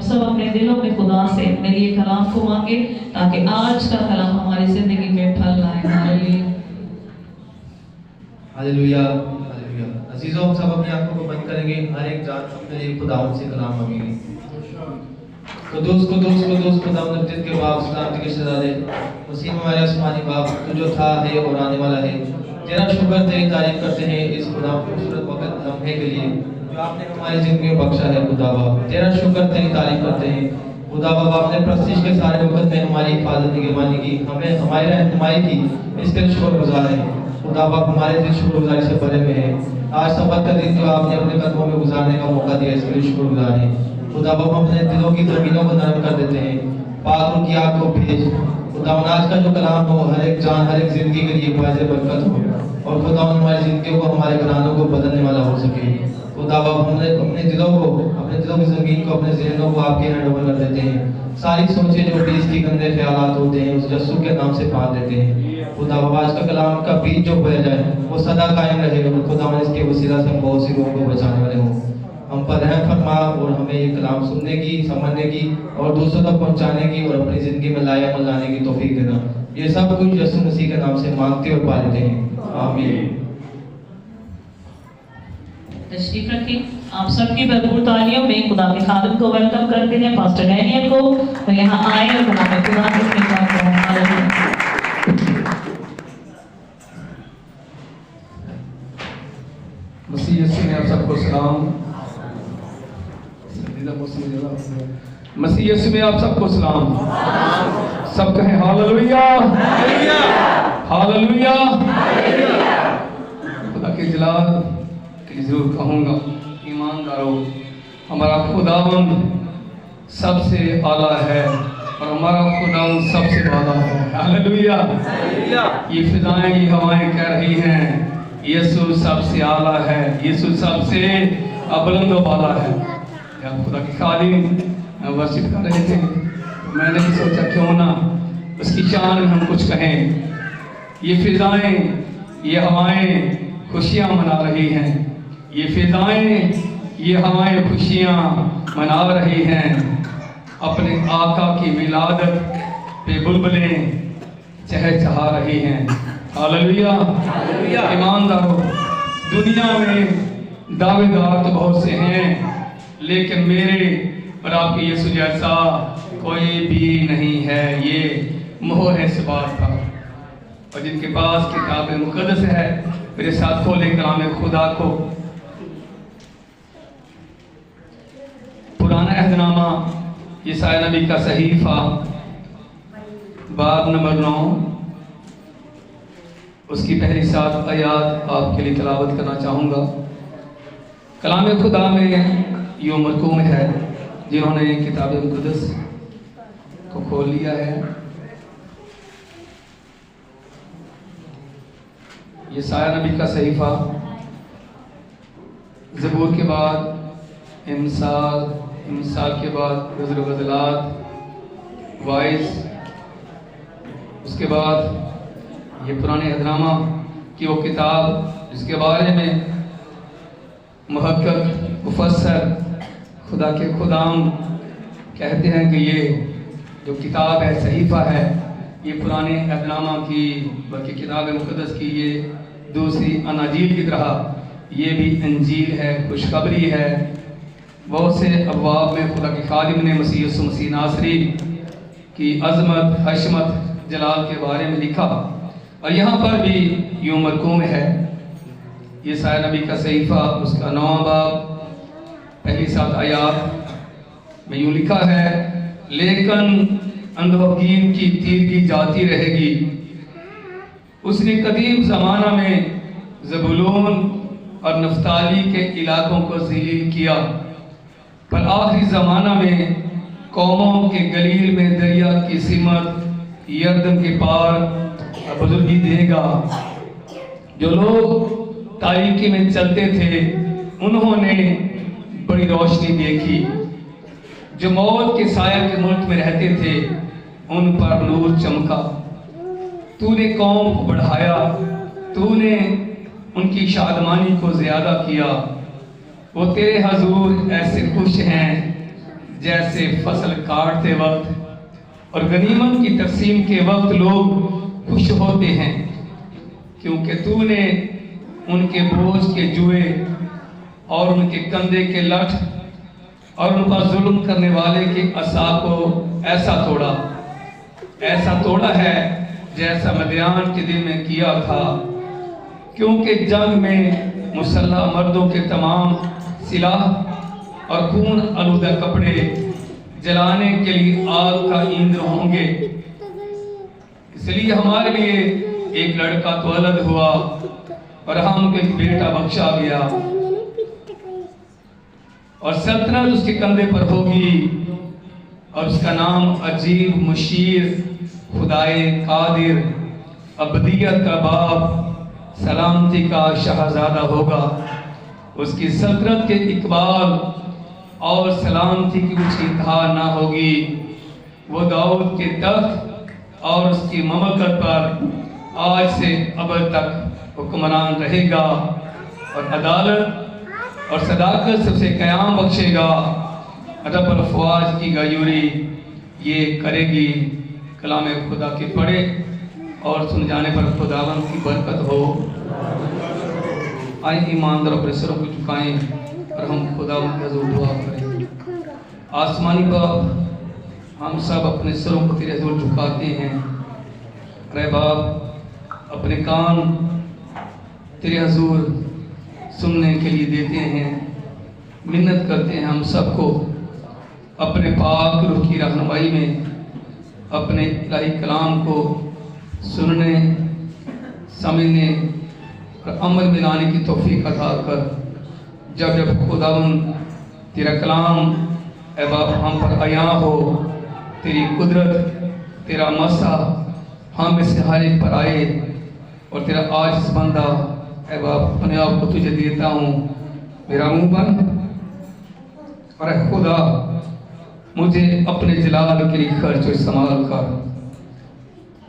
सब अपने दिलों में खुदा से मेरे ये कलाम को मांगे ताकि आज का कलाम हमारी जिंदगी में फल लाए। Hallelujah hallelujah. अजीजों, हम सब अपनी आंखों को बंद करेंगे, हर एक जान अपने लिए खुदावंद से कलाम मांगेंगे। कुदूस कुदूस कुदूस खुदावंद अब्दुल के बाप सलामती के शहजादे उसी में हमारे आसमानी बाप, तू जो था है और आने वाला है, तेरा शुक्र तेरी तारीफ करते हैं इस खुदा खूबसूरत वक्त लम्हे के लिए जो आपने हमारी जिंदगी में बख्शा है। खुदा बाप तेरा शुक्र तेरी तारीफ करते हैं। खुदा बाप आपने प्रस्तिश के सारे वक्त में हमारी हिफाजत निगरानी की, हमें हमारी रहनुमाई की, इसके लिए शुक्रगुजार है। खुदा बाप हमारे दिल शुक्रगुजारी से भरे हुए हैं। आज सबक का दिन जो आपने अपने कदमों में गुजारने का मौका दिया, इसके लिए शुक्रगुजार है। खुदा बाप हम अपने दिलों की जमीनों को नरम कर देते हैं, पाक रूह की आग को भेज। खुदा आज का जो कलाम हो हर एक जान हर एक जिंदगी के लिए बायज़ बरकत हो, और खुदा हमारी जिंदगियों को हमारे घरानों को बदलने वाला हो सके। खुदा बाप हमने अपने दिलों की ज़मीन को अपने ज़हनों को आपके हैंड ओवर कर देते हैं। सारी सोचें जो बीज की गंदे ख्यालात होते हैं उस यस्सु के नाम से फाड़ देते हैं। खुदा बाप आज का कलाम का बीज जो बोया जाए वो सदा कायम रहे। खुदा इसके वसीला से हम बहुत सी लोगों को बचाने वाले हों। हम पर रहम फरमा और हमें ये कलाम सुनने की, समझने की और दूसरों तक पहुंचाने की और अपनी ज़िंदगी में लाया अमल लाने की तौफीक देना। ये सब कुछ यीशु मसीह के नाम से मांगते और पा लेते हैं, आमीन। तशरीफ रखिए। आप सबकी भरपूर तालियों में खुदा के खादिम को वेलकम करते हैं, पास्टर डैनियल को, तो यहाँ आए और खुदा के खिदमत करें। मसीह यीशु में आप सबको सलाम। मसीह यीशु में आप सबको सलाम। सब कहें हालेलुया हालेलुया। खुदा के जलाल के जरूर कहूँगा, ईमानदारों, हमारा खुदावंद सबसे आला है और हमारा खुदावंद सबसे वाला है। हालेलुया। ये फिजाएं ये हवाएं कह रही हैं यीशु सबसे आला है, यीशु सबसे बुलंद वाला है। जब खुदा की खादिम वर्शिप कर रहे थे तो मैंने भी सोचा क्यों ना उसकी शान में हम कुछ कहें। ये फिजाएं ये हवाएं खुशियाँ मना रही हैं, ये फिजाएं ये हवाएं खुशियाँ मना रही हैं। अपने आका की मिलादत पे बुलबुलें चहचहा रही हैं। हालेलुया। ईमानदारों, दुनिया में दावेदार तो बहुत से हैं, लेकिन मेरे और आपके यीशु जैसा कोई भी नहीं है। ये मोहर है इस बात का। और जिनके पास किताब मुक़द्दस है मेरे साथ खोलें कलाम खुदा को। पुराना अहदनामा यशायाह नबी का सहीफा बाब नंबर 9 उसकी पहली 7 आयात आपके लिए तिलावत करना चाहूँगा। कलाम खुदा में यो मरकूम है जिन्होंने किताब मुक़द्दस को खोल लिया है। यशायाह नबी का सहीफा, ज़बूर के बाद इमसाल के बाद गज़ल गज़लात, वाइज, उसके बाद ये पुराने अहदनामा की वो किताब जिसके बारे में मुहक्किक मुफस्सर खुदा के खुदाम कहते हैं कि ये जो किताब है सहीफा है ये पुराने अहदनामा की बल्कि किताब मुक़द्दस की ये दूसरी अनाजील की तरह ये भी अंजील है, खुशखबरी है। बहुत से अबवाब में खुदा के खादिम ने मसीह नासरी की अज़मत, हशमत, जलाल के बारे में लिखा और यहाँ पर भी यूँ मरकूम है। यशायाह नबी का सहीफा उसका 9वां बाब पहली 7 आयात में यूँ लिखा है, लेकिन अंधोगीन की तीरगी जाती रहेगी। उसने कदीम ज़माना में ज़बूलून और नफ्ताली के इलाकों को ज़लील किया, पर आखिरी ज़माना में कौमों के गलील में दरिया की सिमत यरदन के पार बुजुर्गी देगा। जो लोग तारीकी में चलते थे उन्होंने बड़ी रोशनी देखी, जो मौत के साया के मुल्क में रहते थे उन पर नूर चमका। तूने कौम को बढ़ाया, तूने उनकी शादमानी को ज़्यादा किया। वो तेरे हजूर ऐसे खुश हैं जैसे फसल काटते वक्त और गनीमत की तकसीम के वक्त लोग खुश होते हैं, क्योंकि तूने उनके बोझ के जुए और उनके कंधे के लठ और उन पर जुल्म करने वाले के असा को ऐसा तोड़ा है जैसा मदियान के दिन में किया था। क्योंकि जंग में मुसल्लह मर्दों के तमाम सिलाह और खून आलूदा कपड़े जलाने के लिए आग का ईंधन होंगे। इसलिए हमारे लिए एक लड़का तो अलग हुआ और हमको एक बेटा बख्शा गया, और सल्तनत उसके कंधे पर होगी और उसका नाम अजीब, मुशीर, खुदाए कादिर, अबदियत का बाप, सलामती का शहजादा होगा। उसकी सल्तनत के इकबाल और सलामती की कुछ इंतहा ना होगी। वो दाऊद के तख्त और उसकी ममलकत पर आज से अब तक हुक्मरान रहेगा और अदालत और सदाकत सबसे क़याम बख्शेगा। रब अल-फ़वाज की गयूरी ये करेगी। कलाम खुदा के पढ़े और सुन जाने पर खुदावंद की बरकत हो। आए ईमानदार अपने सरों को झुकाएं और हम खुदावंद के हुज़ूर दुआ करें। आसमानी बाप, हम सब अपने सरों को तेरे हुज़ूर झुकाते हैं। रे बाप, अपने कान तेरे हुज़ूर सुनने के लिए देते हैं। मिन्नत करते हैं हम सबको अपने पाक रूह की रहनुमाई में अपने इलाही कलाम को सुनने, समझने और अमल में लाने की तौफीक अता कर। जब जब खुदावंद तेरा कलाम ए बाप हम पर आया हो, तेरी कुदरत, तेरा मसा हम इससे हर एक पर आए और तेरा आज बंदा ए बाप अपने आप को तुझे देता हूँ। मेरा मुंह बंद और खुदा मुझे अपने जलाल के लिए खर्च इस्तेमाल कर।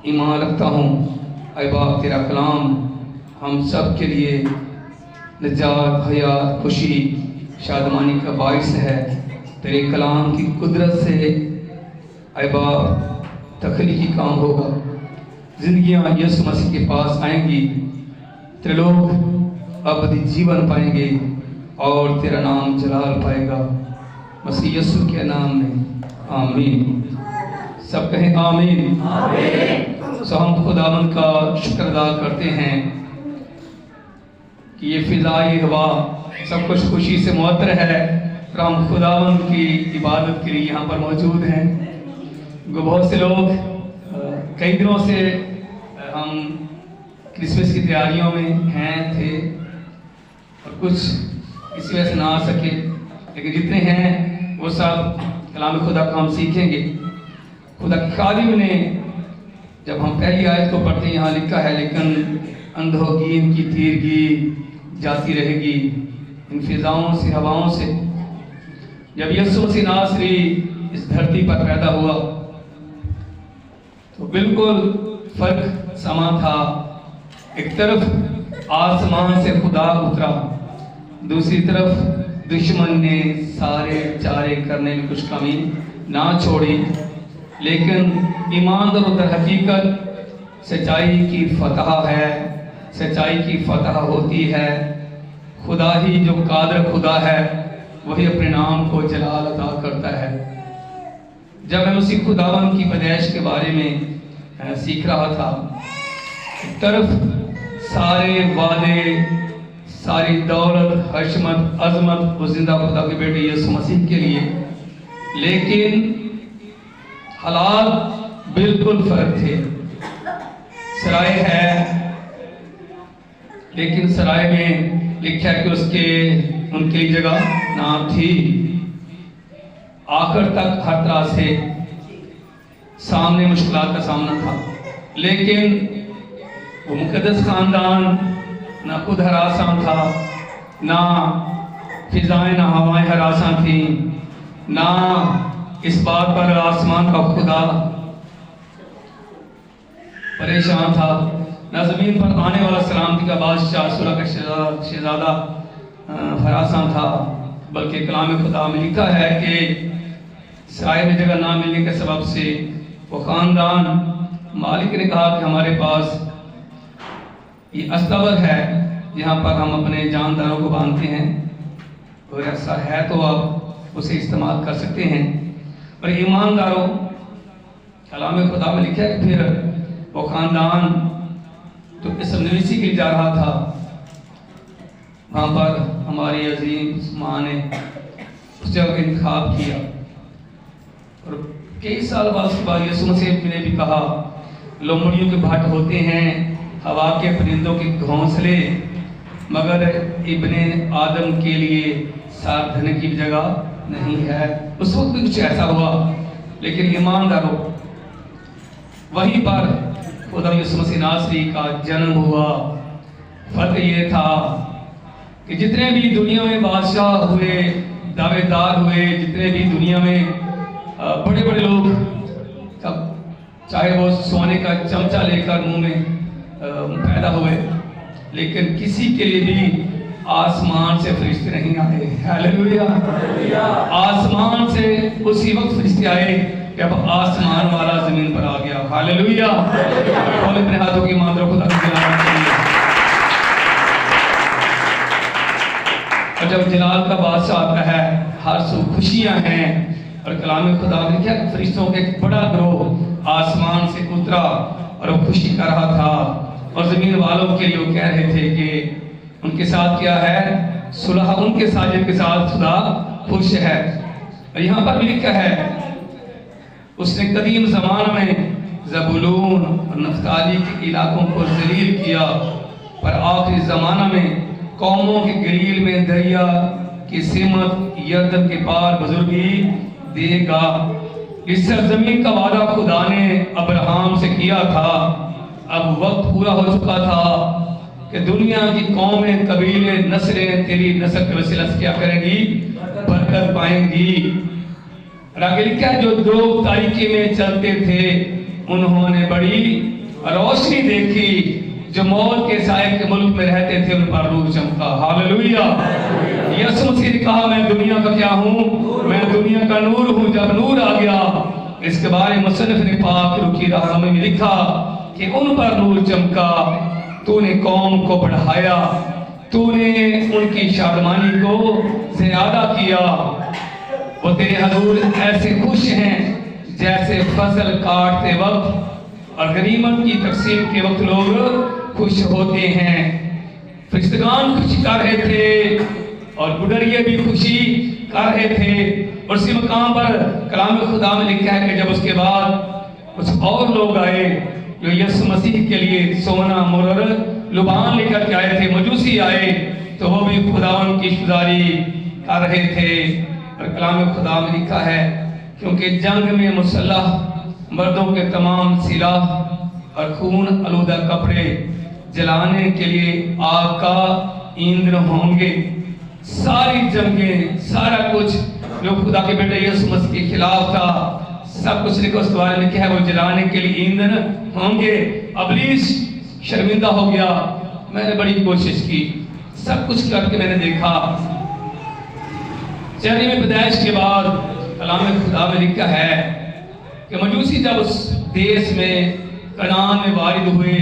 ईमान रखता हूँ ऐ बाप तेरा कलाम हम सब के लिए निजात, हयात, खुशी, शादमानी का बाइस है। तेरे कलाम की कुदरत से ऐ बाप तख्लीकी काम होगा। जिंदगियाँ यीशु मसीह के पास आएंगी, तेरे लोग अबदी जीवन पाएंगे और तेरा नाम जलाल पाएगा। मसीह यीशु के नाम में आमीन। सब कहें आमीन। सो हम खुदावंद का शुक्र अदा करते हैं कि ये फिजाई हवा सब कुछ खुशी से मुअत्तर है और हम खुदावंद की इबादत के लिए यहाँ पर मौजूद हैं। बहुत से लोग कई दिनों से हम क्रिसमस की तैयारियों में थे और कुछ इसी वजह से ना आ सके, लेकिन जितने हैं वो सब कलाम खुदा को हम सीखेंगे। खुदा की खादिम ने जब हम पहली आयत को पढ़ते हैं, यहाँ लिखा है, लेकिन अंधोगीन की तीरगी जाती रहेगी इन फिजाओं से, हवाओं से। जब यीशु मसीह नासरी इस धरती पर पैदा हुआ तो बिल्कुल फर्क समा था। एक तरफ आसमान से खुदा उतरा, दूसरी तरफ दुश्मन ने सारे चारे करने में कुछ कमी ना छोड़ी। लेकिन ईमानदार उधर हकीकत सच्चाई की फतह है, सच्चाई की फतह होती है। खुदा ही जो कादर खुदा है वही अपने नाम को जलाल अता करता है। जब मैं उसी खुदावन की पैदाइश के बारे में सीख रहा था, एक तरफ सारे वादे, सारी दौलत, हशमत, अजमत उस जिंदा खुदा के बेटे यीशु मसीह के लिए, लेकिन हालात बिल्कुल फर्क थे। सराय है, लेकिन सराय में लिखा कि उनकी जगह ना थी। आखिर तक हर तरह से सामने मुश्किलात का सामना था, लेकिन वो मुकद्दस खानदान ना खुद हरासा था, ना फिजाएं ना हवाएं हरासा थी, ना इस बात पर आसमान का खुदा परेशान था, ना जमीन पर आने वाला सलामती का बादशाह सुरा का शहजादा हरासा था। बल्कि कलाम खुदा में लिखा है कि सराय में जगह ना मिलने के सबब से वो ख़ानदान मालिक ने कहा कि हमारे पास ये अस्तबर है जहाँ पर हम अपने जानदारों को बांधते हैं, और ऐसा है तो आप उसे इस्तेमाल कर सकते हैं। और ईमानदारों, कलाम खुदा में लिखा है कि फिर वो ख़ानदान तो इस नवीसी के लिए जा रहा था, वहाँ पर हमारी अजीम माँ ने उस जगह का इंतखाब किया। और कई साल बाद उसके बाद यीशु मसीह ने भी कहा, लोमड़ियों के भाट होते हैं, हवा के परिंदों के घोंसले, मगर इब्ने आदम के लिए साधन की जगह नहीं है। उस वक्त भी कुछ ऐसा हुआ, लेकिन ईमानदारों, वहीं पर खुदा यीशु मसीह नासरी का जन्म हुआ। फर्क ये था कि जितने भी दुनिया में बादशाह हुए, दावेदार हुए, जितने भी दुनिया में बड़े बड़े लोग, चाहे वो सोने का चमचा लेकर मुंह में पैदा हुए, लेकिन किसी के लिए भी आसमान से फरिश्ते नहीं आए। हालेलुया। आसमान से उसी वक्त फरिश्ते आए जब आसमान वाला जमीन पर आ गया। हालेलुया। और अपने हाथों की मात्रा खुदा की जलाल करिए। और जब जलाल का बादशाह आता है, हर सू खुशियां हैं। और कलाम खुदा ने क्या, फरिश्तों का एक बड़ा ग्रोह आसमान से उतरा और वो खुशी कर रहा था, और जमीन वालों के लिए वो कह रहे थे कि उनके साथ क्या है, सुलह उनके साथ जिनके साथ खुदा खुश है। और यहाँ पर लिखा है, उसने कदीम ज़माना में ज़बूलून और नफ्ताली के इलाकों को ज़लील किया, पर आखिरी ज़माना में कौमों के गलील में दरिया की सिमत यरदन के पार बुजुर्गी देगा। इस सरजमीन का वादा खुदा ने अब्राहम से किया था। अब वक्त पूरा हो चुका था कि दुनिया की कौमें, कबीले, नस्लें तेरी नस्ल के वसीला से क्या करेंगी, बरकत पाएंगी। और आगे लिखा है, जो दो तारीकी में चलते थे उन्होंने बड़ी रोशनी देखी, जो मौत के साए के मुल्क में रहते थे उन पर नूर चमका। हालेलुया। यीशु मसीह ने कहा, मैं दुनिया का क्या हूँ, मैं दुनिया का नूर हूँ। जब नूर आ गया, इसके बारे में मुसन्निफ ने पाक रुकी रहनुमाई में लिखा कि उन पर नूर चमका, तूने कौम को बढ़ाया, तूने उनकी शादमानी को ज़्यादा किया। वो तेरे हजूर ऐसे खुश हैं जैसे फसल काटते वक्त और गनीमत की तकसीम के वक्त लोग खुश होते हैं। फरिश्तेगान खुशी कर रहे थे और गुडरिये भी खुशी कर रहे थे। और उसी मकाम पर कलाम खुदा में लिखा है कि जब उसके बाद कुछ और लोग आए जो यीशु मसीह के लिए सोना, मुर्र, लुबान लेकर के आए थे, मजूसी आए, तो वो भी खुदावन की शुजारी कर रहे थे। और कलाम खुदा में लिखा है, क्योंकि जंग में मुसल्लह मर्दों के तमाम सिलाह और खून आलूदा कपड़े जलाने के लिए आग का ईंधन होंगे। सारी जंगें, सारा कुछ जो खुदा के बेटे यीशु मसीह के खिलाफ था, सब कुछ लिखा उस द्वारा लिखा है, वो जलाने के लिए ईंधन होंगे। अबलीस शर्मिंदा हो गया। मैंने बड़ी कोशिश की, सब कुछ करके मैंने देखा। चेहरे में पैदाइश के बाद कलाम खुदा में लिखा है कि मजूसी जब उस देश में कनान में वारिद हुए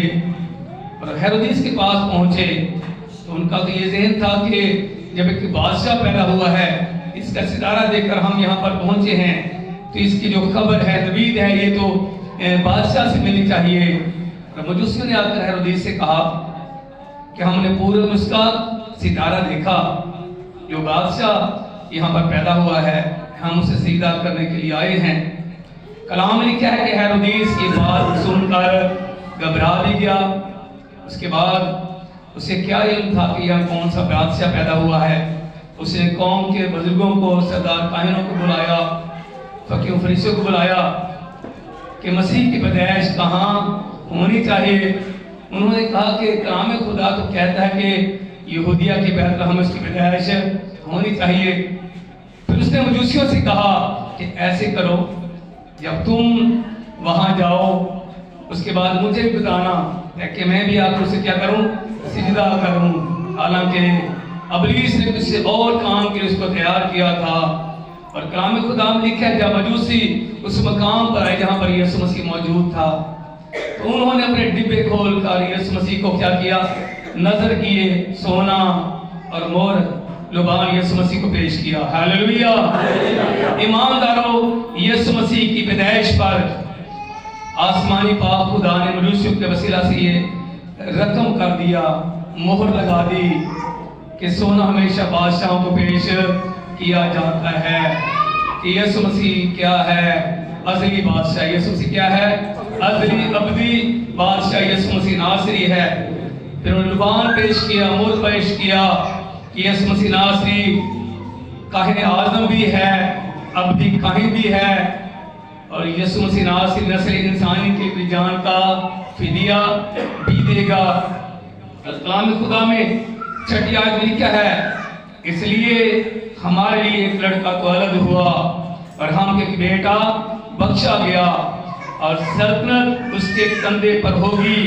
और हेरोदेस के पास पहुंचे, तो उनका तो ये ज़हन था कि जब एक बादशाह पैदा हुआ है, इसका सितारा देखकर हम यहाँ पर पहुंचे हैं, तो इसकी जो खबर है, नवीद है, ये तो बादशाह से मिलनी चाहिए। और मजूसियों ने आकर हेरोदेस से कहा कि हमने पूरे में उसका सितारा देखा, जो बादशाह यहाँ पर पैदा हुआ है, हम उसे सीधा करने के लिए आए हैं। कलाम में लिखा है कि हेरोदेस की बात सुनकर घबरा भी गया। उसके बाद उसे क्या इल्म था कि यह कौन सा बादशाह पैदा हुआ है। उसने कौम के बुजुर्गों को, सरदार काहिनों को बुलाया, फकीरों फरीसियों को बुलाया कि मसीह की पैदाइश कहाँ होनी चाहिए। उन्होंने कहा कि कलाम खुदा तो कहता है कि यहूदिया की बैतलहम में उसकी पैदाइश होनी चाहिए। फिर उसने मजूसियों से कहा कि ऐसे करो, जब तुम वहां जाओ उसके बाद मुझे भी बताना कि मैं भी आकर उसे क्या करूं, सिजदा करूं। हालांकि अबलीस ने कुछ और काम के लिए उसको तैयार किया था, और कलाम खुदा में लिखा है जब मजूसी उस मकाम पर आए जहां पर यीशु मसीह मौजूद था, तो उन्होंने अपने डिब्बे खोलकर यीशु मसीह को क्या किया, नजर किए, सोना और मोर लुबान यीशु मसीह को पेश किया। हालेलुया। ईमानदारों, यीशु मसीह की पैदाइश पर आसमानी पाक खुदा ने मनुष्यों के वसीला से ये रकम कर दिया, मोहर लगा दी कि सोना हमेशा बादशाहों को पेश किया जाता है कि यीशु मसीह क्या है, अज़ली बादशाह। यीशु मसीह क्या है, अज़ली अबदी बादशाह यीशु मसीह नासरी है। फिर उन्होंने लुबान पेश किया, मोहर पेश किया कि यीशु मसीह नासरी काहिन आज़म भी है, अबदी काहिन भी है, और यीशु मसीह नासरी नस्ल इंसानी के लिए जान का फिदिया भी देगा। कलाम खुदा में छठी आयत में लिखा है, इसलिए हमारे लिए एक लड़का तो अलग हुआ और हम एक बेटा बख्शा गया, और सल्तनत उसके कंधे पर होगी।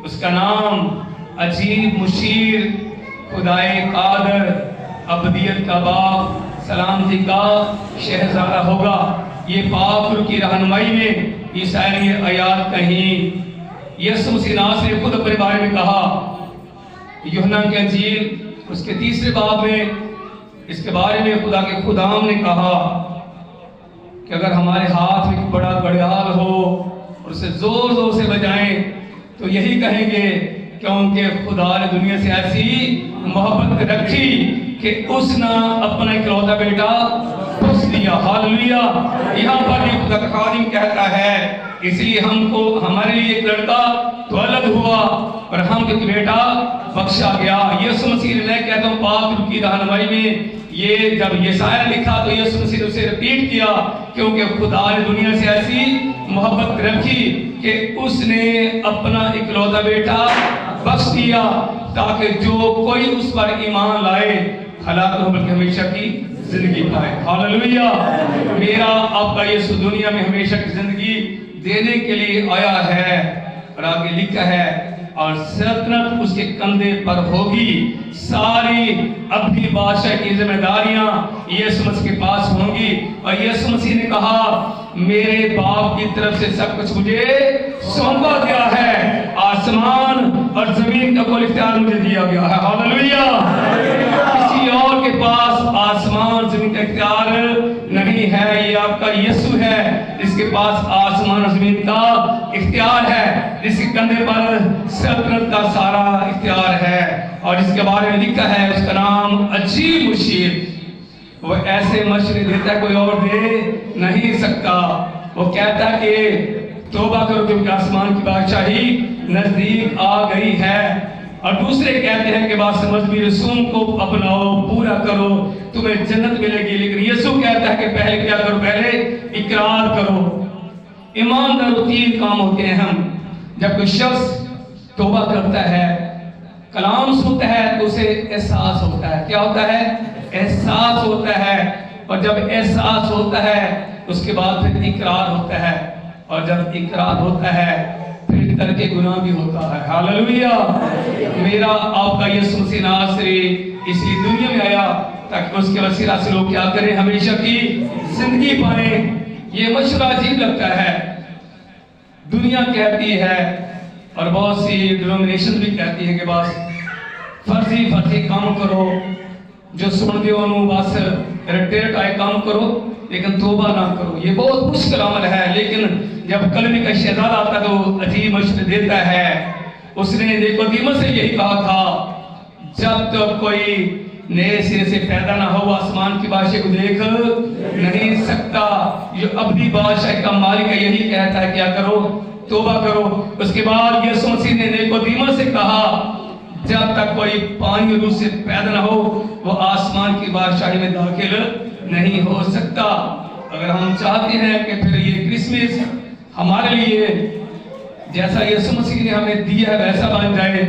उसका नाम अजीब, मुशीर, खुदाए कादर, अबदियत का बाप, सलामती का शहजादा होगा। ये पाक की रहनुमाई में ईसाई ने आयात कहीं। यीशु मसीह नासरी ने खुद अपने बारे में कहा, यूहन्ना की अंजील उसके 3 बाब में इसके बारे में खुदा के खुदाम ने कहा कि अगर हमारे हाथ में बड़ा घड़ियाल हो और उसे जोर जोर से बजाएं तो यही कहेंगे क्योंकि खुदा ने दुनिया से ऐसी मोहब्बत रखी कि उसने अपना इकलौता बेटा बख्श दिया। हालेलुया। यहाँ पर भी खुदा का खादिम कहता है, इसलिए हमको हमारे लिए एक लड़का तो अलग हुआ और हम एक बेटा बख्शा गया। यीशु मसीह ने, मैं कहता हूँ पाक की रहनुमाई में ये जब यशाया लिखा तो यीशु मसीह ने उसे रिपीट किया, क्योंकि खुदा ने दुनिया से ऐसी मोहब्बत रखी कि उसने अपना इकलौता बेटा बख्श दिया ताकि जो कोई उस पर ईमान लाए हलाक न बल्कि हमेशा की जिंदगी पाए। हालेलुया। मेरा आपका यीशु दुनिया में हमेशा की जिंदगी देने के लिए आया है, और आगे लिखा है, और सल्तनत उसके कंधे पर होगी। सारी अपनी बादशाह की जिम्मेदारियां यीशु मसीह के पास होंगी। और यीशु मसीह ने कहा, मेरे बाप की तरफ से सब कुछ मुझे सौंपा गया है, आसमान और जमीन का कुल इख्तियार मुझे दिया गया है। हालेलुया। किसी और के पास आसमान जमीन का इख्तियार नहीं है, ये आपका यीशु है जिसके पास आसमान और जमीन का इख्तियार है, जिसके कंधे पर सल्तनत का सारा इख्तियार है, और जिसके बारे में लिखा है उसका नाम अजीब, मुशीर। वो ऐसे मशवरे देता है कोई और दे नहीं सकता। वो कहता है कि तौबा करो क्योंकि आसमान की बादशाही नजदीक आ गई है। और दूसरे कहते हैं कि बात मजहबी रसूम को अपनाओ, पूरा करो, तुम्हें जन्नत मिलेगी। लेकिन यीशु कहता है कि पहले क्या करो, पहले इकरार करो। ईमानदार 3 काम होते हैं हम जब कोई शख्स तौबा करता है, कलाम सुनता है तो उसे एहसास होता है। क्या होता है? एहसास होता है। और जब एहसास होता है उसके बाद फिर इकरार होता है, और जब इकरार होता है फिर करके गुनाह भी होता है। हालेलुया। मेरा आपका यीशु मसीह नासरी इसलिए दुनिया में आया ताकि उसके वसीला से लोग क्या करें, हमेशा की जिंदगी पाए। ये मशवरा अजीब लगता है, दुनिया कहती है और बहुत सी डिनोमिनेशन भी कहती है कि बस फर्जी काम करो, जो सुन दे बस रटे आए काम करो, लेकिन तौबा ना करो। ये बहुत मुश्किल अमल है, लेकिन जब कलमी का शहजादा आता तो अजीब मशवरे देता है। उसने निकोदेमुस से यही कहा था, जब तक तो कोई नए सिरे से पैदा ना हो आसमान की बादशाह को देख नहीं सकता। जो अबदी बादशाह का मालिक है यही कहता है क्या करो, तौबा करो। उसके बाद यीशु मसीह ने निकोदेमुस से कहा, जब तक कोई पानी और दूध से पैदा ना हो वो आसमान की बादशाही में दाखिल नहीं हो सकता। अगर हम चाहते हैं कि फिर ये क्रिसमस हमारे लिए जैसा यीशु मसीह ने हमें दिया है वैसा बन जाए,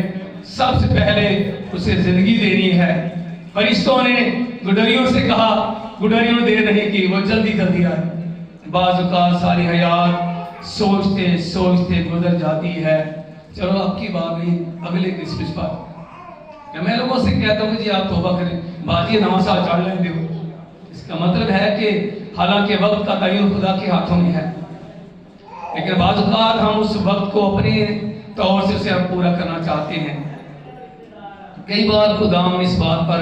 सबसे पहले उसे जिंदगी देनी है। फरिश्तों ने गुडरियों से कहा, गुडरियों ने देर नहीं की, वो जल्दी आए। बाज़ औक़ात सारी हयात सोचते सोचते गुजर जाती है। चलो अब की बात नहीं, अगले क्रिसमस पर मैं लोगों से कहता हूँ जी आप तौबा करें, बाजी नवा साल चढ़ लेंगे हो, इसका मतलब है कि हालांकि वक्त का तयन खुदा के हाथों में है, लेकिन बाज़ औक़ात हम उस वक्त को अपने तौर से उसे पूरा करना चाहते हैं। कई बार खुदा ने इस बात पर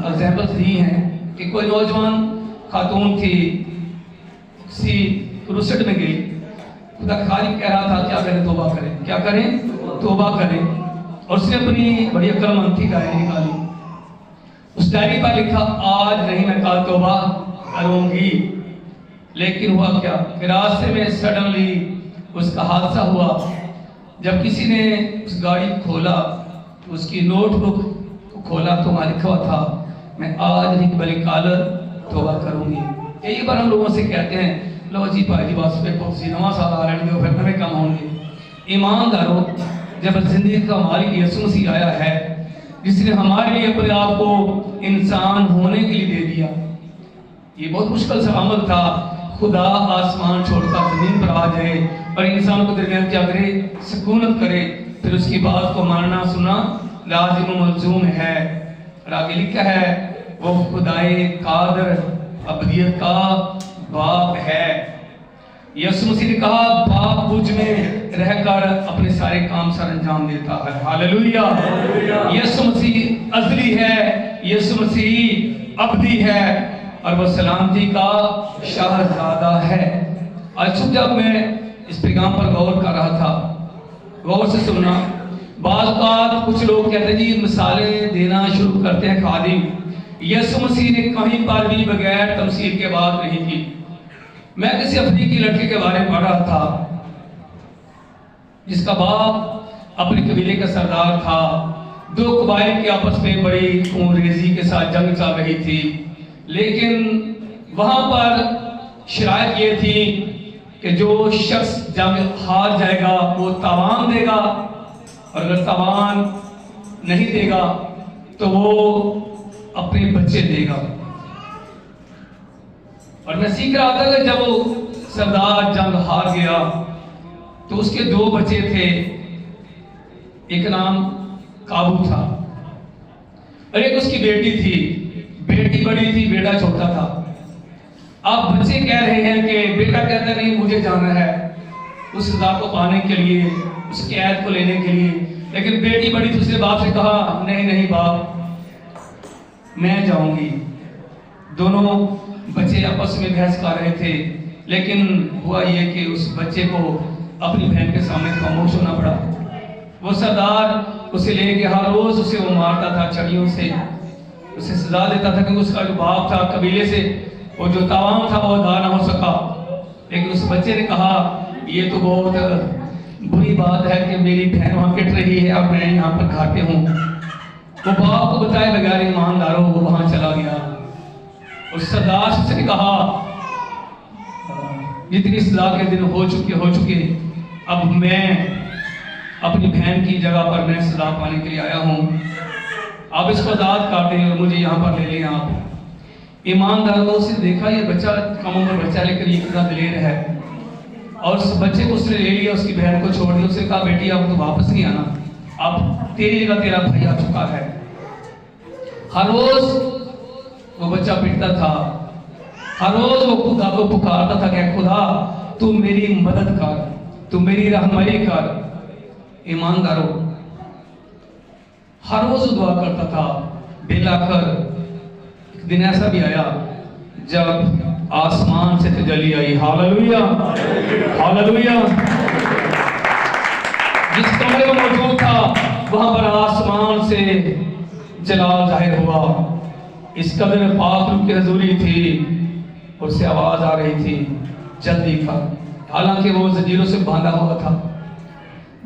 एग्जाम्पल्स दी हैं कि कोई नौजवान खातून थी, किसी रुसट में गई, खुदा खालिक कह रहा था क्या करें, तौबा करें, क्या करें, तौबा करें, और उसने अपनी बड़ी अक्लमंद थी डायरी निकाली। उस डायरी पर लिखा आज नहीं मैं कल तौबा करूंगी। लेकिन हुआ क्या कि रास्ते में सडनली उसका हादसा हुआ। जब किसी ने उस गाड़ी को खोला, उसकी नोटबुक को खोला तो वहाँ लिखा हुआ था मैं आज नहीं बल्कि कल तौबा करूंगी। कई बार हम लोगों से कहते हैं लो जी भाई जी बस पे पहुंची नवा साल आ रहे हो, फिर नवे काम होंगे। ईमानदारों, जब जिंदगी का मालिक यीशु मसीह आया है, जिसने हमारे लिए अपने आप को इंसान होने के लिए दे दिया, ये बहुत मुश्किल सा अमल था। खुदा आसमान छोड़कर जमीन पर आ जाए और इंसान को दरमियान क्या करे, सुकूनत करे, फिर उसकी बात को मानना सुनना लाजिम मलजूम है। और आगे लिखा है वो खुदाए कादर अबदियत का बाप है। यीशु मसीह ने कहा बाप मुझ में रहकर अपने सारे काम सर अंजाम देता है। हालेलुया। यीशु मसीह अज़ली है, यीशु मसीह अबदी है और वह सलामती का शहजादा है। आज जब मैं इस पैगाम पर गौर कर रहा था, गौर से सुनना, बाज़ औक़ात कुछ लोग कहते हैं जी मिसालें देना शुरू करते हैं खादिम। यीशु मसीह ने कहीं पर भी बगैर तमसील के बात नहीं की। मैं किसी अफ्रीकी लड़के के बारे में पढ़ रहा था जिसका बाप अपने कबीले का सरदार था। दो कबाइल के आपस में बड़ी खूनरेजी के साथ जंग चल रही थी, लेकिन वहां पर शराइत ये थी कि जो शख्स जंग हार जाएगा वो तावान देगा, और अगर तावान नहीं देगा तो वो अपने बच्चे देगा। और मैं सीख रहा था कि जब वो सरदार जंग हार गया तो उसके दो बच्चे थे, एक नाम काबू था और एक उसकी बेटी थी। बेटी बड़ी थी, बेटा छोटा था। अब बच्चे कह रहे हैं कि बेटा कहता नहीं मुझे जाना है उस सजा को पाने के लिए, उस कैद को लेने के लिए, लेकिन बेटी बड़ी थी, उसने बाप से कहा नहीं नहीं बाप मैं जाऊंगी। दोनों बच्चे आपस में बहस कर रहे थे, लेकिन हुआ ये कि उस बच्चे को अपनी बहन के सामने खामोश होना पड़ा। वो सरदार उसे ले गया, हर रोज उसे वो मारता था छड़ियों से, उसे सजा देता था क्योंकि उसका जो बाप था कबीले से वो जो तावान था वो अदा ना हो सका। लेकिन उस बच्चे ने कहा ये तो बहुत बुरी बात है कि मेरी बहन वहां पिट रही है और मैं यहाँ पर घाटे हूँ। वो बाप को बताए बगैर ईमानदारों वो वहां चला गया। उस सरदार से कहा जितनी सजा के दिन हो चुके, अब मैं अपनी बहन की जगह पर मैं सजा पाने के लिए आया हूँ, आप इसको आजाद कर दें और मुझे यहाँ पर ले लें आप। ईमानदारों से देखा ये बच्चा कम उम्र बच्चा, लेकिन ये कितना दिलेर है। और उस बच्चे को उसने ले लिया, उसकी बहन को छोड़ दिया, उसने कहा बेटी अब तो वापस नहीं आना, अब तेरी जगह तेरा भाई आ चुका है। हर रोज वो बच्चा पिटता था, हर रोज वो खुदा को पुकारता था कि खुदा तू मेरी मदद कर, तू मेरी रहनुमाई कर। ईमानदारों, हर रोज दुआ करता था। बेलाकर एक दिन ऐसा भी आया जब आसमान से तजल्ली आई। Hallelujah, hallelujah. जिस कमरे में मौजूद था वहां पर आसमान से जलाल जाहिर हुआ। इस कदर पाक रूह की हजूरी थी, उससे आवाज आ रही थी जल्दी कर। हालांकि वो जंजीरों से बांधा हुआ था।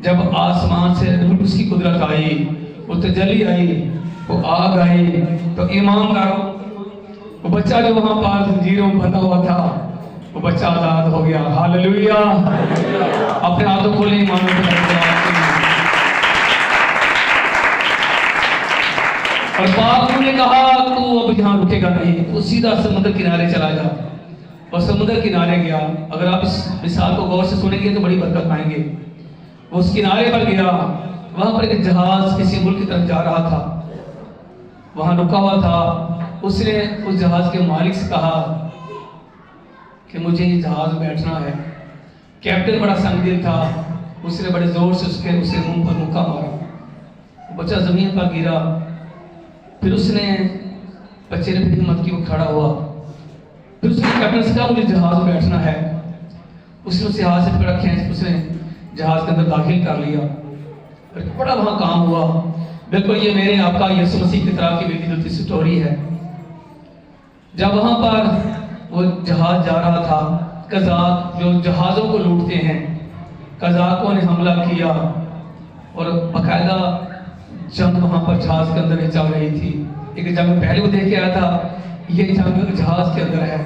जब आसमान से उसकी कुदरत आई, वो तजल्ली आई, वो आग आई, तो ईमानदारों वो बच्चा जो वहां पर जंजीरों में बंधा हुआ था वो बच्चा आजाद हो गया। हालेलुया। अपने हाथों खोले ईमान और बाप ने कहा तू अब यहाँ रुकेगा नहीं, तू सीधा समुद्र किनारे चला जा। और समुद्र किनारे गया। अगर आप इस मिसाल को गौर से सुनेंगे तो बड़ी बरकत पाएंगे। वो उस किनारे पर गया, वहां पर एक जहाज किसी मुल्क की तरफ जा रहा था, वहां रुका हुआ था। उसने उस जहाज के मालिक से कहा कि मुझे इस जहाज में बैठना है। कैप्टन बड़ा संगदिल था, उसने बड़े जोर से उसे मुंह पर मुक्का मारा, बच्चा जमीन पर गिरा। फिर उसने बच्चे ने फिर हिम्मत की, वो खड़ा हुआ। फिर उसने कैप्टन से कहा मुझे जहाज में बैठना है। उसने उसे हाथ से पकड़ा, खींच उसने जहाज के अंदर दाखिल कर लिया। फिर बड़ा वहां काम हुआ। बिल्कुल ये मेरे आपका यीशु मसीह की तरह की मिलती जुलती स्टोरी है। जब वहां पर वो जहाज जा रहा था, कज़ाक जो जहाज़ों को लूटते हैं, कज़ाकों ने हमला किया और बाकायदा जंग वहां पर जहाज के अंदर चल रही थी। एक जंग पहले वो देख के आया था, ये जंग जहाज के अंदर है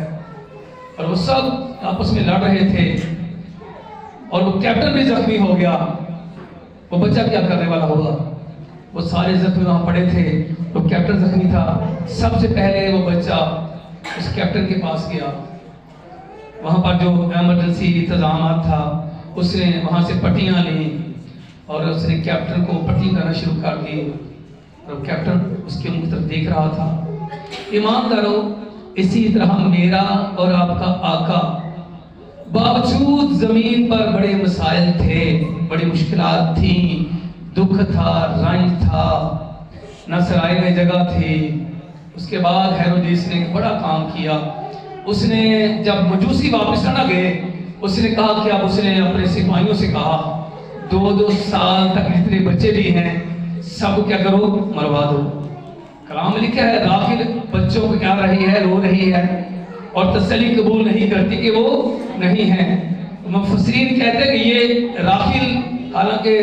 और वो सब आपस में लड़ रहे थे और वो कैप्टन भी जख्मी हो गया। वो बच्चा क्या करने वाला होगा? वो सारे जख्मी वहां पड़े थे, वो कैप्टन जख्मी था। सबसे पहले वो बच्चा उस कैप्टन के पास गया। वहां पर जो इमरजेंसी इंतजाम था, उसने वहां से पट्टियां ली और उसने कैप्टन को पट्टी करना शुरू कर दी और कैप्टन उसके मुंह तरफ देख रहा था। ईमानदारों, इसी तरह मेरा और आपका आका बावजूद जमीन पर बड़े मसाइल थे, बड़ी मुश्किलात थी, दुख था, रंज था, न सराय में जगह थी। उसके बाद हेरोदेस ने एक बड़ा काम किया। उसने जब मजूसी वापस न गए, उसने कहा कि अब उसने अपने सिपाहियों से कहा 2-2 साल तक जितने बच्चे भी हैं सब क्या करो, मरवा दो। कलाम लिखा है राखिल बच्चों को क्या रही है, रो रही है और तसल्ली कबूल नहीं करती कि वो नहीं है। मुफस्सिरीन कहते हैं कि ये राखिल हालांकि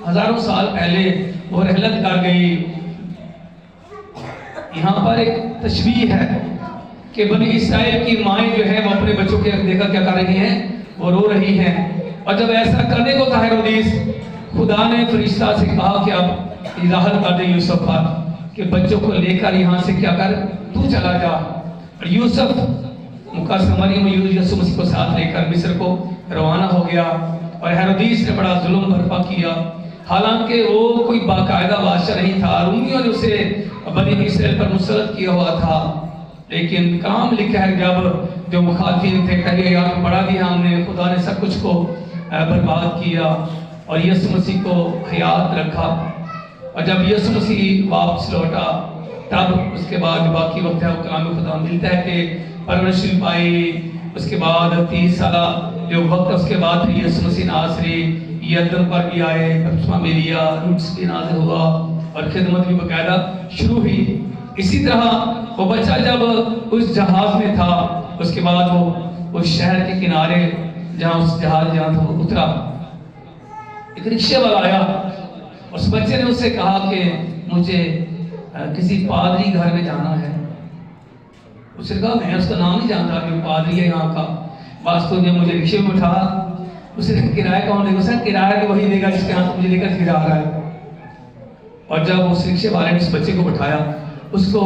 हजारों साल पहले वो रहलत कर गई। यहाँ पर एक तशबीह है कि बनी इस्राएल की माएँ जो है वो अपने बच्चों के देखा क्या कर रही हैं, वो रो रही हैं। और जब ऐसा करने को था हेरोदेस, खुदा ने फरिश्ता से कहा कि अब इजाहत कर दे यूसुफ पर कि बच्चों को लेकर यहाँ से क्या कर, तू चला जा। और यूसुफ मरियम यीशु मसीह को साथ लेकर मिस्र को रवाना हो गया और हेरोदेस ने बड़ा जुल्म बर्पा किया। हालांकि वो कोई बाकायदा बादशाह नहीं था, रोमियों ने उसे बनी इस्राएल पर मुसल्लत किया हुआ था। लेकिन काम लिखा है जब जो मुखालिफिन थे कहे यार बढ़ा दिया हमने, खुदा ने सब कुछ को बर्बाद किया और यीशु मसीह को हयात रखा। और जब यीशु मसीह वापस लौटा तब उसके बाद जो बाकी वक्त है वो कलाम खुदा मिलता है कि परवरिश पाई। उसके बाद 30 साल जो वक्त उसके बाद फिर यीशु मसीह नासरी यरदन पर भी आए, बपतिस्मा भी लिया, रूट्स भी नाज़िल हुआ और खिदमत भी बाकायदा शुरू हुई। इसी तरह वो बच्चा जब उस जहाज में था, उसके बाद वो उस शहर के किनारे जहाँ उस जहाज जहाँ था वो उतरा। एक रिक्शे वाला आया, उस बच्चे ने उससे कहा कि मुझे किसी पादरी घर में जाना है। उसने कहा मैं उसका नाम नहीं जानता कि पादरी है यहाँ का, वास्तव में मुझे रिक्शे में उठा। उसने किराया कौन देगा? उसने किराया भी वही देगा जिसके हाथ मुझे लेकर फिर आ रहा है। और जब उस रिक्शे वाले ने उस बच्चे को बैठाया, उसको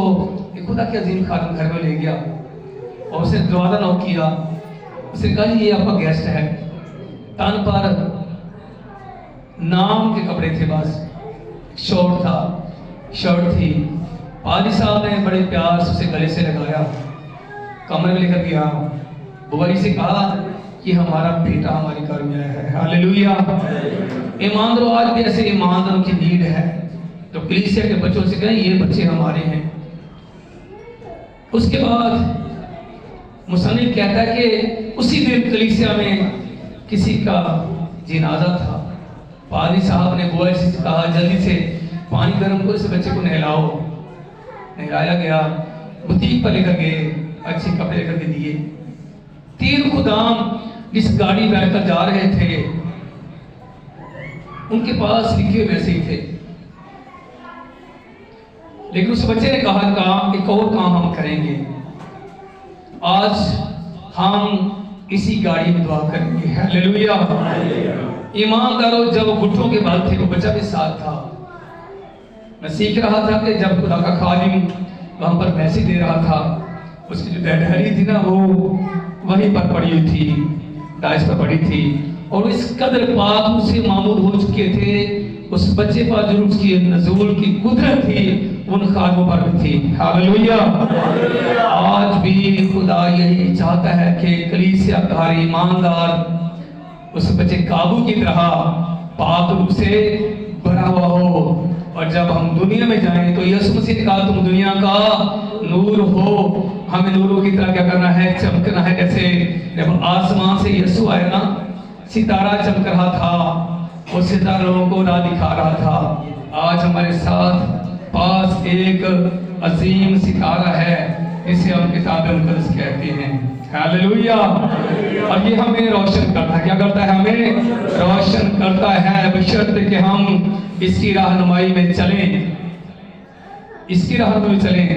एक खुदा के अजीम खादिम घर में ले गया और उसने दरवाजा नॉक किया। उसने कहा ये आपका गेस्ट है। तन पर नाम के कपड़े थे, बस शॉर्ट था, शर्ट थी। पादरी साहब ने बड़े प्यार से उसे गले से लगाया, कमरे में लेकर गया, बुआई से कहा कि हमारा बेटा हमारे घर में आया है। हालेलुया। ईमानदारों, आज भी ऐसे ईमानदारों की नीड है तो कलीसिया के बच्चों से कहें ये बच्चे हमारे हैं। उसके बाद मुसन्निफ कहता है कि उसी दिन कलीसिया में किसी का जनाजा था। पादरी साहब ने बुआई से कहा जल्दी से पानी गर्म करो, इस बच्चे को नहलाओ। नहलाया गया, बुटीक पर लेकर गए, अच्छे कपड़े लेकर के दिए। 3 खुदाम जिस गाड़ी में आकर जा रहे थे उनके पास लिखे हुए वैसे ही थे, लेकिन उस बच्चे ने कहा एक और काम हम करेंगे, आज हम इसी गाड़ी में दुआ करेंगे। हालेलुया। ईमानदारों, जब घुटनों के बल थे वो बच्चा भी साथ था। मैं सीख रहा था कि जब खुदा का खादिम वहां पर मैसेज दे रहा था, उसकी जो डैडहरी थी ना वो वहीं पर पड़ी हुई थी, डाइस पर पड़ी थी और इस कदर पाक उसे मामूल हो चुके थे। उस बच्चे पर जो उसकी नज़ूल की कुदरत थी उन खादों पर भी थी। हालेलुया। आज भी खुदा यही चाहता है कि कलीसिया का हर ईमानदार उस बच्चे काबू की तरह पाक रूप से भरा हुआ हो, और जब हम दुनिया में जाएं तो यीशु मसीह ने कहा तुम दुनिया का नूर हो। हमें नूरों की तरह क्या करना है? चमकना है। जैसे जब आसमान से यीशु आया ना, सितारा चमक रहा था, वो सितारा लोगों को राह दिखा रहा था। आज हमारे साथ पास एक अजीम सितारा है, इसे हम किताब मुकद्दस कहते हैं। हालेलुया। और ये हमें रोशन करता है। क्या करता है? हमें रोशन करता है, बशर्ते कि हम इसकी रहनुमाई में चलें, इसकी रहनुमाई में चलें।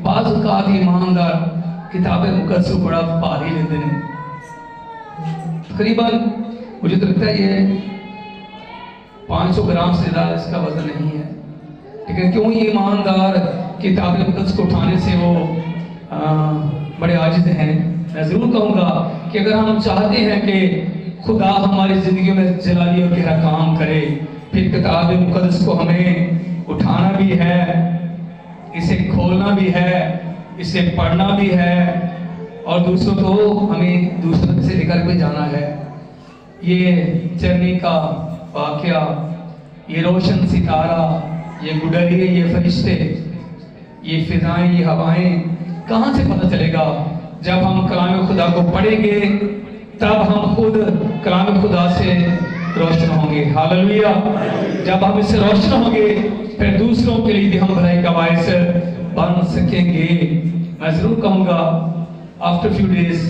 बाज़ औक़ात ईमानदार किताब मुकद्दस को बड़ा भारी लेते हैं। तकरीबन मुझे तो लगता है ये 500 ग्राम से ज़्यादा इसका वजन नहीं है, लेकिन क्यों ईमानदार किताब मुकद्दस को उठाने से वो बड़े आजिज़ हैं। मैं ज़रूर कहूँगा कि अगर हम चाहते हैं कि खुदा हमारी ज़िंदगी में जलाली और गहरा काम करे, फिर किताब मुकद्दस को हमें उठाना भी है, इसे खोलना भी है, इसे पढ़ना भी है, और दूसरों को हमें दूसरों से लेकर भी जाना है। ये चरनी का वाक़या, ये रोशन सितारा, ये गुडरिए, ये फरिश्ते, ये फिजाएं, ये हवाएं कहाँ से पता चलेगा? जब हम कलाम खुदा को पढ़ेंगे तब हम खुद कलाम खुदा से रोशन होंगे। हालेलुया। जब हम इससे रोशन होंगे फिर दूसरों के लिए भी हम भलाई का बायस बन सकेंगे। मैं जरूर कहूँगा after few days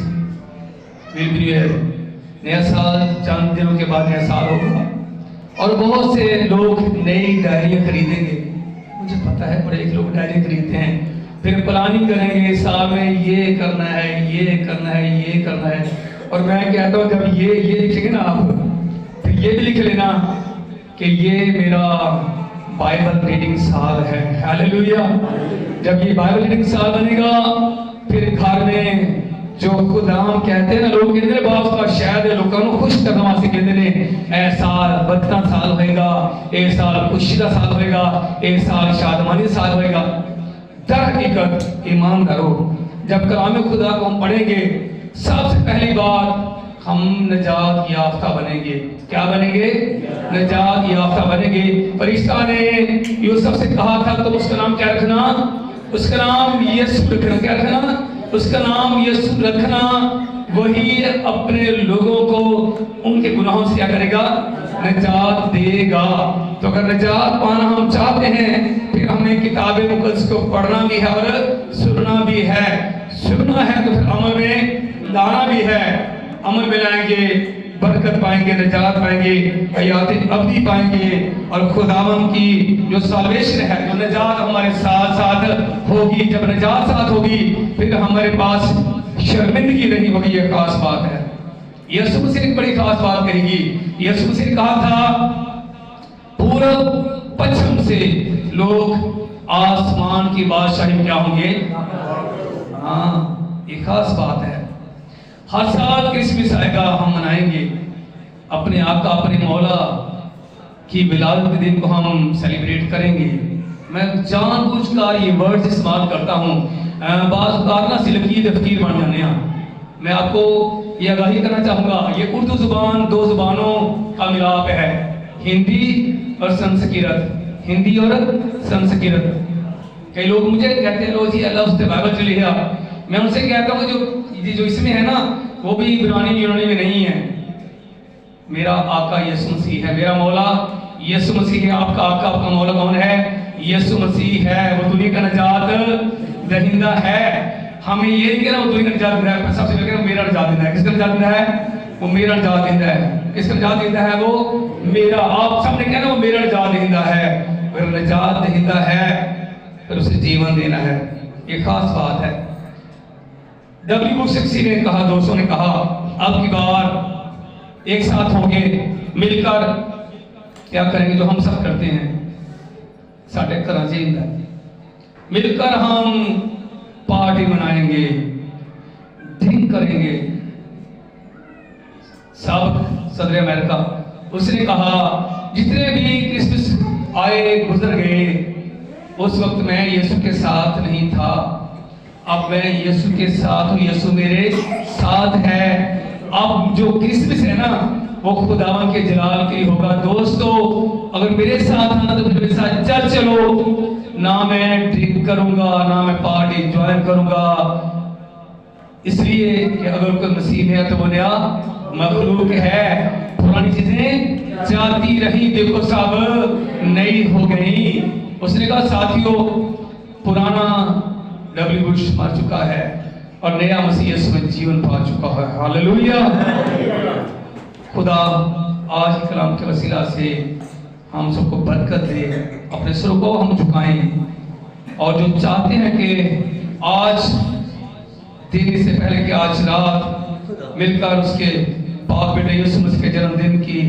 will be here, नया साल चंद दिनों के बाद नया साल होगा, और बहुत से लोग नई डायरियाँ खरीदेंगे। मुझे पता है बड़े लोग डायरी खरीदते हैं, फिर प्लानिंग करेंगे साल में ये करना है, ये करना है, ये करना है। और मैं कहता हूँ जब ये लिखेंगे ना आप, फिर ये भी लिख लेना कि ये मेरा बाइबल रीडिंग साल है। हालेलुया। जब ये बाइबल रीडिंग साल बनेगा फिर घर में जो खुदाम कहते हैं ना, लोग कहते हैं बाप का शायद लोगों को खुश करने वास्ते कहते हैं ए साल बदता साल होएगा, ए साल खुशी का साल होएगा, ए साल शादमानी साल होएगा। दर हकीकत ईमानदारों, जब कलाम खुदा को हम पढ़ेंगे सबसे पहली बात हम निजात याफ्ता बनेंगे। क्या बनेंगे? निजात याफ्ता बनेंगे। फरिश्ता ने यूसुफ से कहा था तुम उसका नाम क्या रखना? उसका नाम यीशु रखना। क्या रखना? उसका नाम यीशु रखना। वही अपने लोगों को उनके गुनाहों से क्या करेगा? निजात देगा। तो अगर निजात पाना हम चाहते हैं फिर हमें किताब मुकद्दस को पढ़ना भी है और सुनना भी है। सुनना है तो फिर अमल में लाना भी है। अमल में लाएंगे बरकत पाएंगे, निजात पाएंगे, हयात अबदी पाएंगे, और खुदावन की जो साल्वेशन है, जो निजात हमारे साथ साथ होगी। जब निजात साथ होगी फिर हमारे पास शर्मिंदगी नहीं होगी। ये खास बात है। यीशु मसीह ने बड़ी खास बात कहेगी। यीशु मसीह ने कहा था पूरब पश्चिम से लोग आसमान की बादशाही में क्या होंगे। हाँ, ये खास बात है। हर साल क्रिसमस आएगा, हम मनाएंगे अपने आका अपने मौला की विलादत के दिन को हम सेलिब्रेट करेंगे। मैं जानबूझकर ये वर्ड्स इस्तेमाल करता हूँ, बाज़ कारना से लकीर फकीर बन जाने। मैं आपको ये आगाही करना चाहूँगा, ये उर्दू जुबान दो जुबानों का मिलाप है, हिंदी और संस्कृत। हिंदी और संस्कृत। कई लोग मुझे कहते हैं लो जी अल्लाह उससे बाइबल चली है। मैं उनसे कहता हूँ जो इसमें है ना वो भी इब्रानी यूनानी में नहीं है। मेरा आका यीशु मसीह है, मेरा मौला यीशु मसीह है। आपका आका आपका मौला कौन है? यीशु मसीह है। वो दुनिया का निजात दहिंदा है। हमें ये नहीं कहना वो दुनिया का निजात देता है, सबसे पहले मेरा निजात देता है। किसका निजात देता है? वो मेरा निजात देता है। किसका निजात देता है? वो मेरा। आप सबने कहना वो मेरा निजात देता है, मेरा निजात देता है, फिर उसे जीवन देना है। ये खास बात है। W6 ने कहा, दोस्तों ने कहा अब की बार एक साथ होंगे, मिलकर क्या करेंगे जो हम सब करते हैं साढ़े कराची में, मिलकर हम पार्टी मनाएंगे, ड्रिंक करेंगे। सब सदर अमेरिका उसने कहा जितने भी क्रिसमस आए गुजर गए उस वक्त मैं यीशु के साथ नहीं था, अब मैं यीशु के साथ हूँ, यीशु मेरे साथ है। अब जो क्रिसमस है ना वो खुदावन के जलाल के लिए होगा। दोस्तों अगर मेरे साथ आना तो मेरे साथ चल चलो, ना मैं ड्रिंक करूंगा ना मैं पार्टी ज्वाइन करूंगा, इसलिए कि अगर कोई मसीह में है तो वो नया मखलूक है, पुरानी चीजें जाती रही, देखो सब नई हो गई। उसने कहा साथियों पुराना डब्ल्यू बुश मर चुका है और नया मसीह यीशु में जीवन पा चुका है। हालेलुया। खुदा आज के कलाम के वसीला से हम सबको बरकत दे, अपने सिरों को हम झुकाएं और जो चाहते हैं कि आज दिन से पहले कि आज रात मिलकर उसके पाक बेटे यीशु मसीह के जन्मदिन की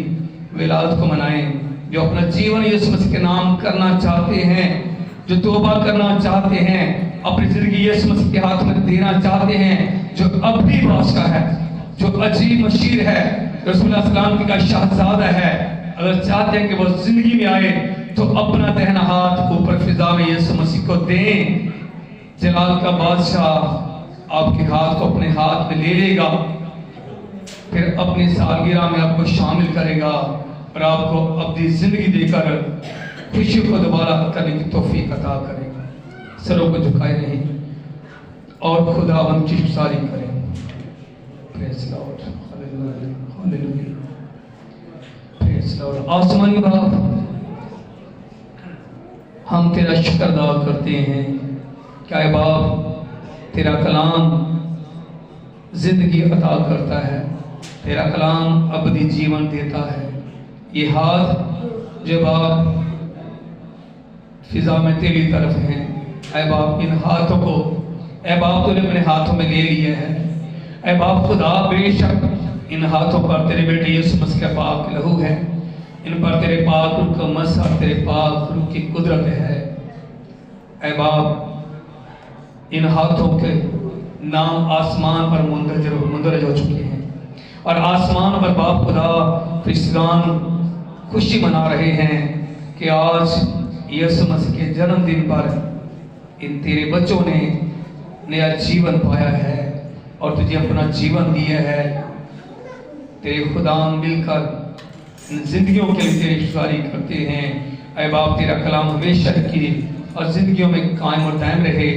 विलादत को मनाएं। जो अपना जीवन यीशु मसीह के नाम करना चाहते हैं, जो तौबा करना चाहते हैं, अपनी जिंदगी यीशु मसीह के हाथ में देना चाहते हैं, जो अब भी बादशाह है, जो अजीब मशीर है, रसूलुल्लाह सल्लल्लाहु अलैहि वसल्लम का शहजादा है, अगर चाहते हैं कि वो जिंदगी में आए तो अपना दाहिना हाथ ऊपर फिजा में यीशु मसीह को दें। जलाल का बादशाह आपके हाथ को अपने हाथ में ले लेगा, फिर अपनी सालगिरह में आपको शामिल करेगा और आपको अपनी जिंदगी देकर खुशी को दोबारा करने की तौफीक अता करेगा। सरों को झुकाए नहीं और खुदावंद की शुक्रानी करें। Praise Lord, hallelujah, hallelujah, praise Lord. आसमानी बाप, हम तेरा शुक्र अदा करते हैं। क्या है बाप, तेरा कलाम जिंदगी अता करता है, तेरा कलाम अबदी जीवन देता है। ये हाथ जो बाप फिजा में तेरी तरफ हैं, ऐ बाप इन हाथों को ऐ बाप तूने अपने हाथों में ले लिया है। ऐ बाप खुदा बेशक इन हाथों पर तेरे बेटे यीशु मसीह का पाक लहू है, इन पर तेरे पाक रूह का मसा, तेरे पाक रूह की कुदरत है। ऐ बाप इन हाथों के नाम आसमान पर मुंदरज हो चुके हैं और आसमान पर बाप खुदा फरिश्तान खुशी मना रहे हैं कि आज यीशु मसीह के जन्मदिन पर इन तेरे बच्चों ने नया जीवन पाया है और तुझे अपना जीवन दिया है। तेरे खुदा मिलकर इन जिंदगियों के लिए तेरी शुक्रानी करते हैं। ऐ बाप तेरा कलाम हमेशा की और जिंदगियों में कायम और दायम रहे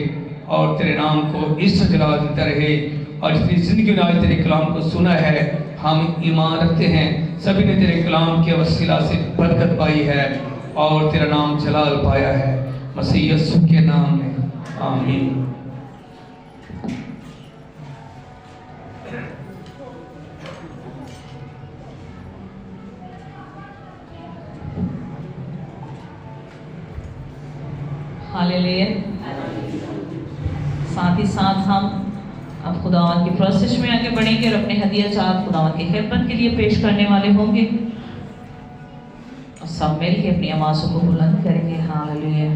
और तेरे नाम को इज्जत जलाल देता रहे। और जितनी जिंदगी ने आज तेरे कलाम को सुना है, हम ईमान रखते हैं सभी ने तेरे कलाम के वसीला से बरकत पाई है और तेरा नाम जलाल पाया है, मसीह यीशु के नाम में, आमीन। हालेलुया। साथ ही साथ हम अब खुदावंद की प्रोसेस में आगे बढ़ेंगे और अपने हदिया चाहत खुदावंद की खिदमत के लिए पेश करने वाले होंगे और सब मिल के अपनी आवाज़ों को बुलंद करेंगे। हालेलुया।